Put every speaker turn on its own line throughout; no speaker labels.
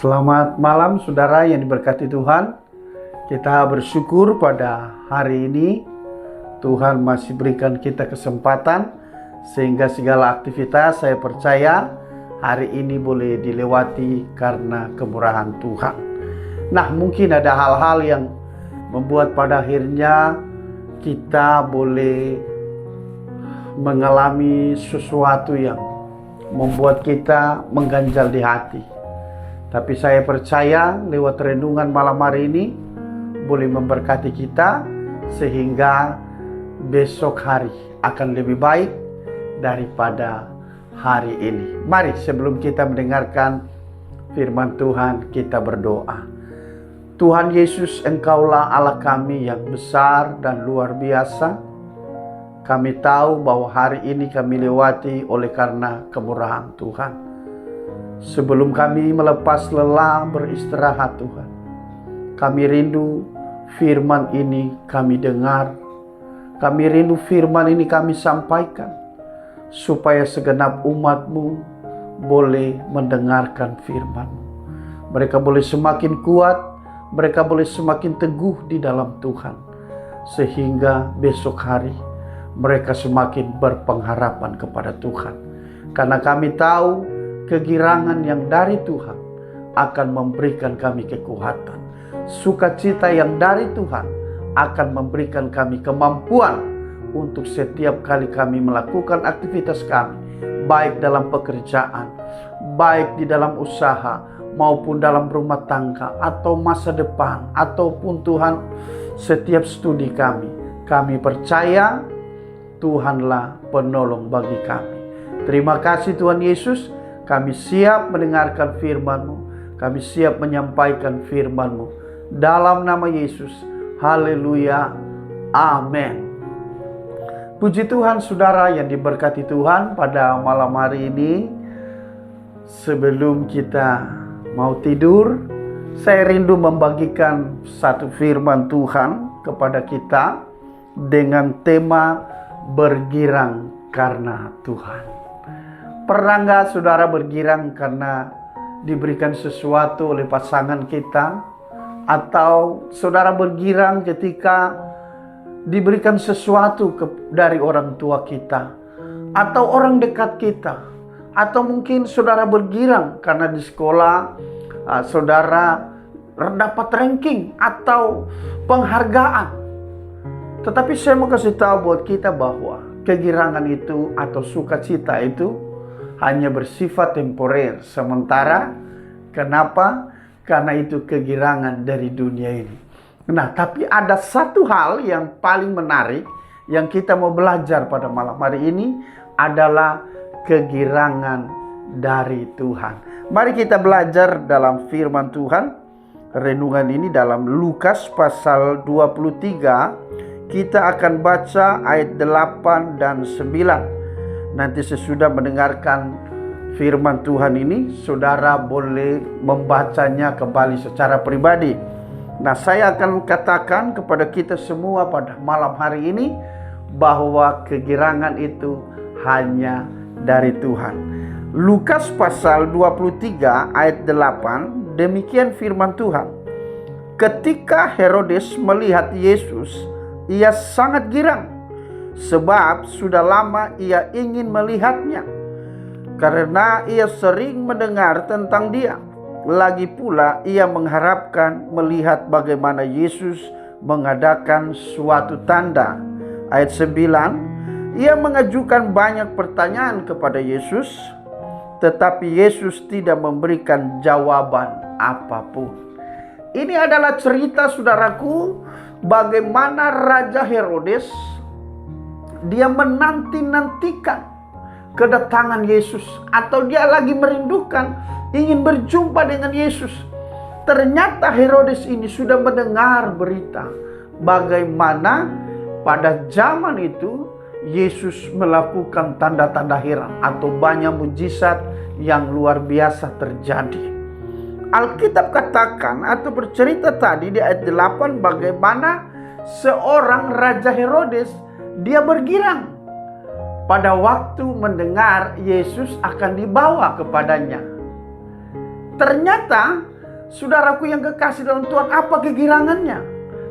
Selamat malam saudara yang diberkati Tuhan. Kita bersyukur pada hari ini Tuhan masih berikan kita kesempatan sehingga segala aktivitas saya percaya hari ini boleh dilewati karena kemurahan Tuhan. Nah, mungkin ada hal-hal yang membuat pada akhirnya kita boleh mengalami sesuatu yang membuat kita mengganjal di hati. Tapi saya percaya lewat renungan malam hari ini boleh memberkati kita sehingga besok hari akan lebih baik daripada hari ini. Mari sebelum kita mendengarkan firman Tuhan kita berdoa. Tuhan Yesus, Engkaulah Allah kami yang besar dan luar biasa. Kami tahu bahwa hari ini kami lewati oleh karena kemurahan Tuhan. Sebelum kami melepas lelah beristirahat Tuhan, kami rindu firman ini kami dengar. Kami rindu firman ini kami sampaikan, supaya segenap umat-Mu boleh mendengarkan firman-Mu. Mereka boleh semakin kuat, mereka boleh semakin teguh di dalam Tuhan. Sehingga besok hari mereka semakin berpengharapan kepada Tuhan. Karena kami tahu kegirangan yang dari Tuhan akan memberikan kami kekuatan. Sukacita yang dari Tuhan akan memberikan kami kemampuan untuk setiap kali kami melakukan aktivitas kami, baik dalam pekerjaan, baik di dalam usaha, maupun dalam rumah tangga, atau masa depan, ataupun Tuhan setiap studi kami. Kami percaya Tuhanlah penolong bagi kami. Terima kasih Tuhan Yesus. Kami siap mendengarkan firman-Mu. Kami siap menyampaikan firman-Mu. Dalam nama Yesus. Haleluya. Amin. Puji Tuhan saudara yang diberkati Tuhan pada malam hari ini. Sebelum kita mau tidur, saya rindu membagikan satu firman Tuhan kepada kita dengan tema bergirang karena Tuhan. Pernah nggak saudara bergirang karena diberikan sesuatu oleh pasangan kita? Atau saudara bergirang ketika diberikan sesuatu dari orang tua kita? Atau orang dekat kita? Atau mungkin saudara bergirang karena di sekolah saudara dapat ranking atau penghargaan. Tetapi saya mau kasih tahu buat kita bahwa kegirangan itu atau sukacita itu hanya bersifat temporer, sementara. Kenapa? Karena itu kegirangan dari dunia ini. Nah, tapi ada satu hal yang paling menarik yang kita mau belajar pada malam hari ini adalah kegirangan dari Tuhan. Mari kita belajar dalam firman Tuhan. Renungan ini dalam Lukas pasal 23. Kita akan baca ayat 8 dan 9. Nanti sesudah mendengarkan firman Tuhan ini, saudara boleh membacanya kembali secara pribadi. Nah, saya akan katakan kepada kita semua pada malam hari ini bahwa kegirangan itu hanya dari Tuhan. Lukas pasal 23 ayat 8, demikian firman Tuhan. Ketika Herodes melihat Yesus, ia sangat girang. Sebab sudah lama ia ingin melihatnya, karena ia sering mendengar tentang dia. Lagi pula ia mengharapkan melihat bagaimana Yesus mengadakan suatu tanda. Ayat 9, ia mengajukan banyak pertanyaan kepada Yesus, tetapi Yesus tidak memberikan jawaban apapun. Ini adalah cerita saudaraku, bagaimana Raja Herodes dia menanti-nantikan kedatangan Yesus, atau dia lagi merindukan ingin berjumpa dengan Yesus. Ternyata Herodes ini sudah mendengar berita bagaimana pada zaman itu Yesus melakukan tanda-tanda heran atau banyak mujizat yang luar biasa terjadi. Alkitab katakan atau bercerita tadi di ayat 8 bagaimana seorang Raja Herodes dia bergirang pada waktu mendengar Yesus akan dibawa kepadanya. Ternyata Saudaraku yang kekasih dalam Tuhan, apa kegirangannya?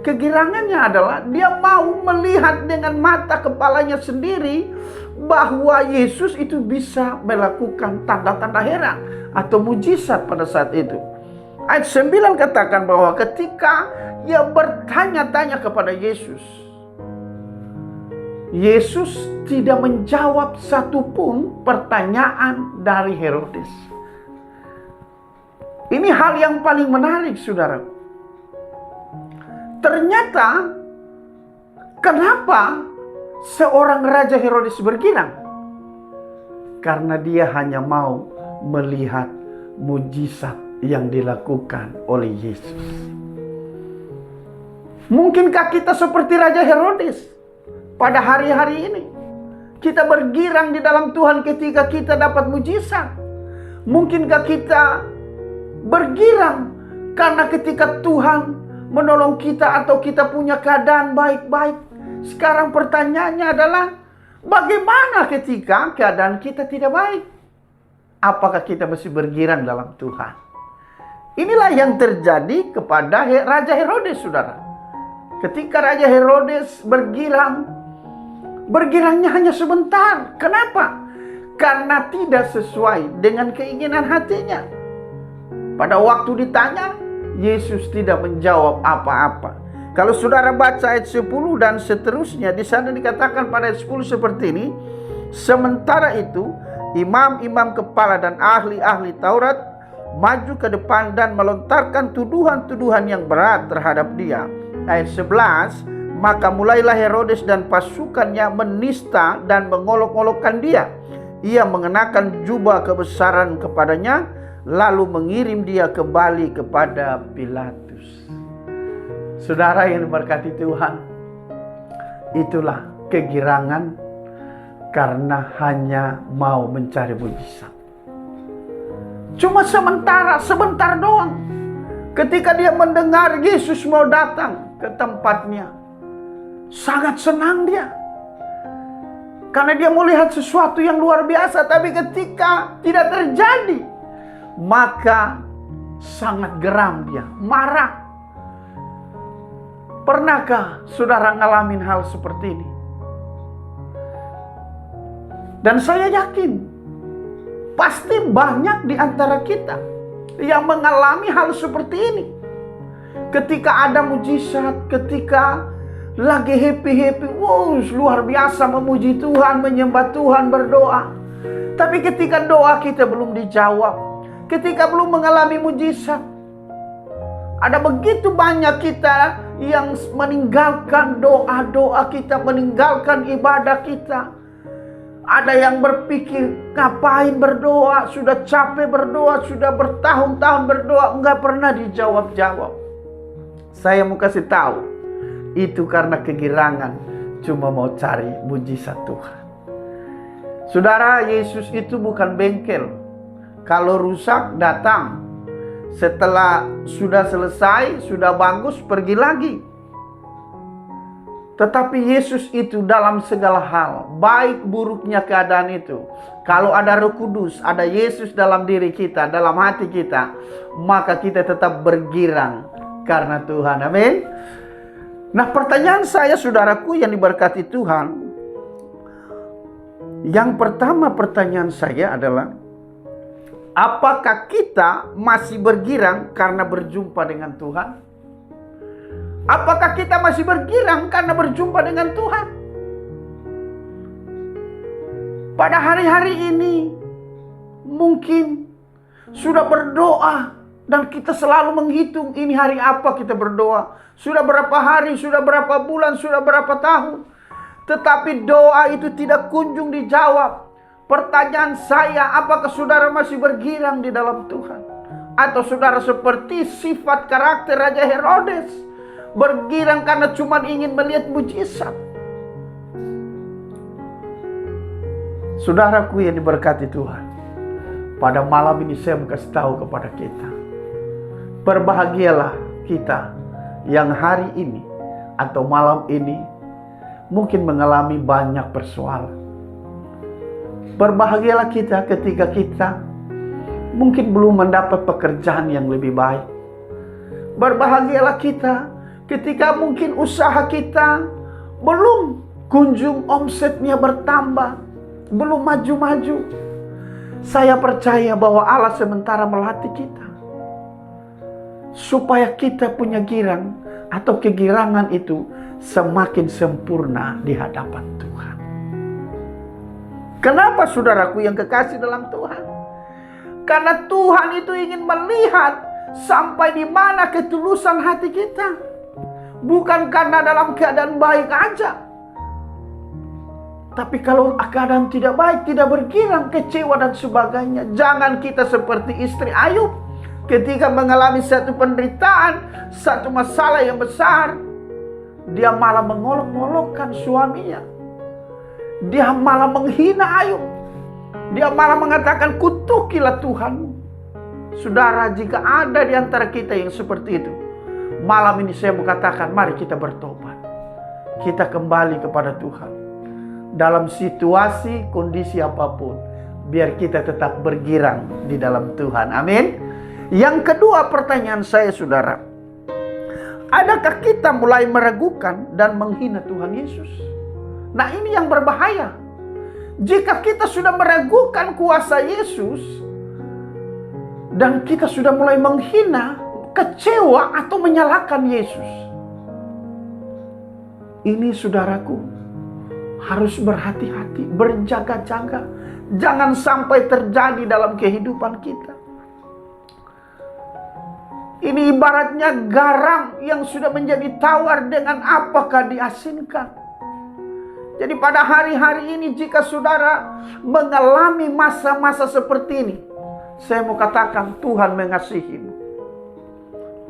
Kegirangannya adalah dia mau melihat dengan mata kepalanya sendiri bahwa Yesus itu bisa melakukan tanda-tanda heran atau mujizat pada saat itu. Ayat 9 katakan bahwa ketika ia bertanya-tanya kepada Yesus, Yesus tidak menjawab satupun pertanyaan dari Herodes. Ini hal yang paling menarik, saudara. Ternyata, kenapa seorang Raja Herodes bergirang? Karena dia hanya mau melihat mujizat yang dilakukan oleh Yesus. Mungkinkah kita seperti Raja Herodes pada hari-hari ini? Kita bergirang di dalam Tuhan ketika kita dapat mujizat. Mungkinkah kita bergirang karena ketika Tuhan menolong kita atau kita punya keadaan baik-baik? Sekarang pertanyaannya adalah, bagaimana ketika keadaan kita tidak baik? Apakah kita masih bergirang dalam Tuhan? Inilah yang terjadi kepada Raja Herodes, saudara. Ketika Raja Herodes bergirangnya hanya sebentar. Kenapa? Karena tidak sesuai dengan keinginan hatinya. Pada waktu ditanya, Yesus tidak menjawab apa-apa. Kalau saudara baca ayat 10 dan seterusnya, di sana dikatakan pada ayat 10 seperti ini. Sementara itu, imam-imam kepala dan ahli-ahli Taurat maju ke depan dan melontarkan tuduhan-tuduhan yang berat terhadap dia. Ayat 11, maka mulailah Herodes dan pasukannya menista dan mengolok-olokkan dia. Ia mengenakan jubah kebesaran kepadanya, lalu mengirim dia kembali kepada Pilatus. Saudara yang diberkati Tuhan, itulah kegirangan karena hanya mau mencari mujizat. Cuma sebentar doang. Ketika dia mendengar Yesus mau datang ke tempatnya, sangat senang dia. Karena dia melihat sesuatu yang luar biasa. Tapi ketika tidak terjadi, maka sangat geram dia, marah. Pernahkah saudara ngalamin hal seperti ini? Dan saya yakin pasti banyak di antara kita yang mengalami hal seperti ini. Ketika ada mujizat, ketika lagi happy-happy, wow, luar biasa memuji Tuhan, menyembah Tuhan, berdoa. Tapi ketika doa kita belum dijawab, ketika belum mengalami mujizat, ada begitu banyak kita yang meninggalkan doa-doa kita, meninggalkan ibadah kita. Ada yang berpikir, ngapain berdoa, sudah capek berdoa, sudah bertahun-tahun berdoa, enggak pernah dijawab-jawab. Saya mau kasih tahu, itu karena kegirangan, cuma mau cari mujizat Tuhan. Saudara, Yesus itu bukan bengkel. Kalau rusak, datang. Setelah sudah selesai, sudah bagus, pergi lagi. Tetapi Yesus itu dalam segala hal, baik buruknya keadaan itu, kalau ada Roh Kudus, ada Yesus dalam diri kita, dalam hati kita, maka kita tetap bergirang karena Tuhan. Amin. Nah, pertanyaan saya, saudaraku yang diberkati Tuhan, yang pertama pertanyaan saya adalah, apakah kita masih bergirang karena berjumpa dengan Tuhan? Apakah kita masih bergirang karena berjumpa dengan Tuhan? Pada hari-hari ini mungkin sudah berdoa dan kita selalu menghitung ini hari apa kita berdoa. Sudah berapa hari, sudah berapa bulan, sudah berapa tahun. Tetapi doa itu tidak kunjung dijawab. Pertanyaan saya, apakah saudara masih bergirang di dalam Tuhan? Atau saudara seperti sifat karakter Raja Herodes, bergirang karena cuma ingin melihat mujizat? Saudaraku yang diberkati Tuhan, pada malam ini saya mau kasih tahu kepada kita, berbahagialah kita yang hari ini atau malam ini mungkin mengalami banyak persoalan. Berbahagialah kita ketika kita mungkin belum mendapat pekerjaan yang lebih baik. Berbahagialah kita ketika mungkin usaha kita belum kunjung omsetnya bertambah, belum maju-maju. Saya percaya bahwa Allah sementara melatih kita supaya kita punya girang atau kegirangan itu semakin sempurna di hadapan Tuhan. Kenapa saudaraku yang kekasih dalam Tuhan? Karena Tuhan itu ingin melihat sampai di mana ketulusan hati kita. Bukan karena dalam keadaan baik aja, tapi kalau keadaan tidak baik, tidak bergirang, kecewa dan sebagainya. Jangan kita seperti istri Ayub. Ketika mengalami satu penderitaan, satu masalah yang besar, dia malah mengolok-olokkan suaminya. Dia malah menghina Ayub. Dia malah mengatakan, kutukilah Tuhanmu. Saudara, jika ada di antara kita yang seperti itu, malam ini saya mau katakan, mari kita bertobat. Kita kembali kepada Tuhan. Dalam situasi, kondisi apapun, biar kita tetap bergirang di dalam Tuhan. Amin. Yang kedua pertanyaan saya, saudara, adakah kita mulai meragukan dan menghina Tuhan Yesus? Nah, ini yang berbahaya. Jika kita sudah meragukan kuasa Yesus dan kita sudah mulai menghina, kecewa atau menyalahkan Yesus, ini saudaraku harus berhati-hati, berjaga-jaga. Jangan sampai terjadi dalam kehidupan kita. Ini ibaratnya garam yang sudah menjadi tawar, dengan apakah diasinkan. Jadi pada hari-hari ini jika saudara mengalami masa-masa seperti ini, saya mau katakan Tuhan mengasihimu.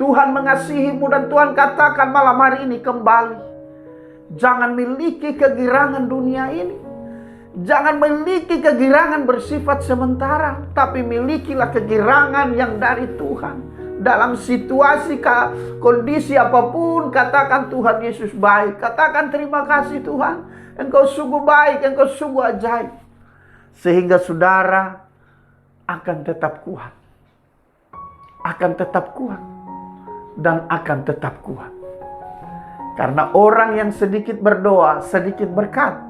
Tuhan mengasihimu dan Tuhan katakan malam hari ini, kembali. Jangan miliki kegirangan dunia ini. Jangan miliki kegirangan bersifat sementara, tapi milikilah kegirangan yang dari Tuhan. Dalam situasi, kondisi apapun, katakan Tuhan Yesus baik. Katakan terima kasih Tuhan, Engkau sungguh baik, Engkau sungguh ajaib. Sehingga saudara akan tetap kuat. Akan tetap kuat. Dan akan tetap kuat. Karena orang yang sedikit berdoa, sedikit berkat.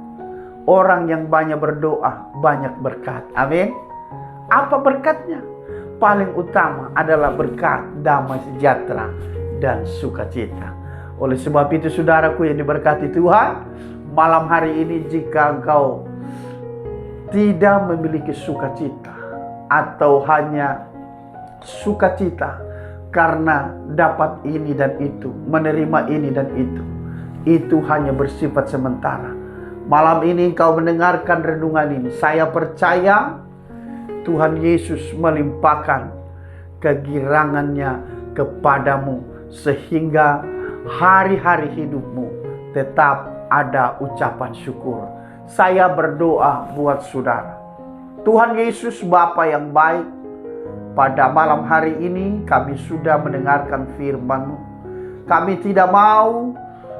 Orang yang banyak berdoa, banyak berkat. Amin. Apa berkatnya? Paling utama adalah berkat, damai sejahtera, dan sukacita. Oleh sebab itu saudaraku yang diberkati Tuhan, malam hari ini jika engkau tidak memiliki sukacita, atau hanya sukacita karena dapat ini dan itu, menerima ini dan itu hanya bersifat sementara. Malam ini engkau mendengarkan renungan ini, saya percaya Tuhan Yesus melimpahkan kegirangannya kepadamu, sehingga hari-hari hidupmu tetap ada ucapan syukur. Saya berdoa buat saudara. Tuhan Yesus Bapa yang baik, pada malam hari ini kami sudah mendengarkan firman-Mu. Kami tidak mau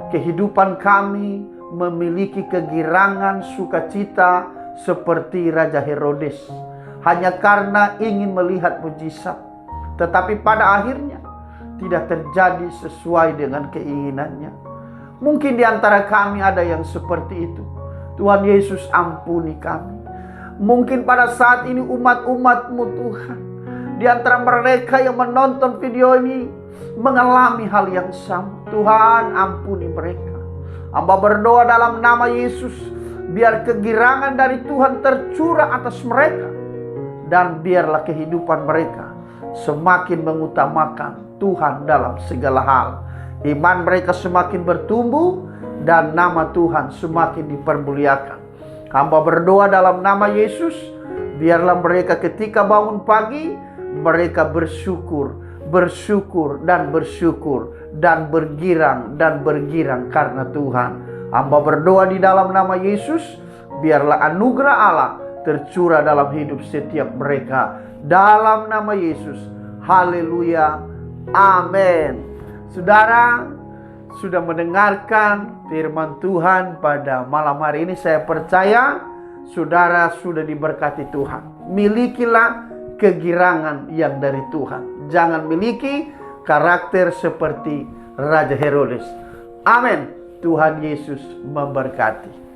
kehidupan kami memiliki kegirangan sukacita seperti Raja Herodes, hanya karena ingin melihat mujizat, tetapi pada akhirnya tidak terjadi sesuai dengan keinginannya. Mungkin di antara kami ada yang seperti itu. Tuhan Yesus ampuni kami. Mungkin pada saat ini umat-umat-Mu Tuhan, di antara mereka yang menonton video ini mengalami hal yang sama. Tuhan ampuni mereka. Hamba berdoa dalam nama Yesus, biar kegirangan dari Tuhan tercurah atas mereka. Dan biarlah kehidupan mereka semakin mengutamakan Tuhan dalam segala hal. Iman mereka semakin bertumbuh dan nama Tuhan semakin dipermuliakan. Hamba berdoa dalam nama Yesus, biarlah mereka ketika bangun pagi, mereka bersyukur dan bergirang karena Tuhan. Hamba berdoa di dalam nama Yesus, biarlah anugerah Allah tercurah dalam hidup setiap mereka. Dalam nama Yesus. Haleluya. Amin. Saudara sudah mendengarkan firman Tuhan pada malam hari ini. Saya percaya saudara sudah diberkati Tuhan. Milikilah kegirangan yang dari Tuhan. Jangan miliki berkarakter seperti Raja Herodes. Amin. Tuhan Yesus memberkati.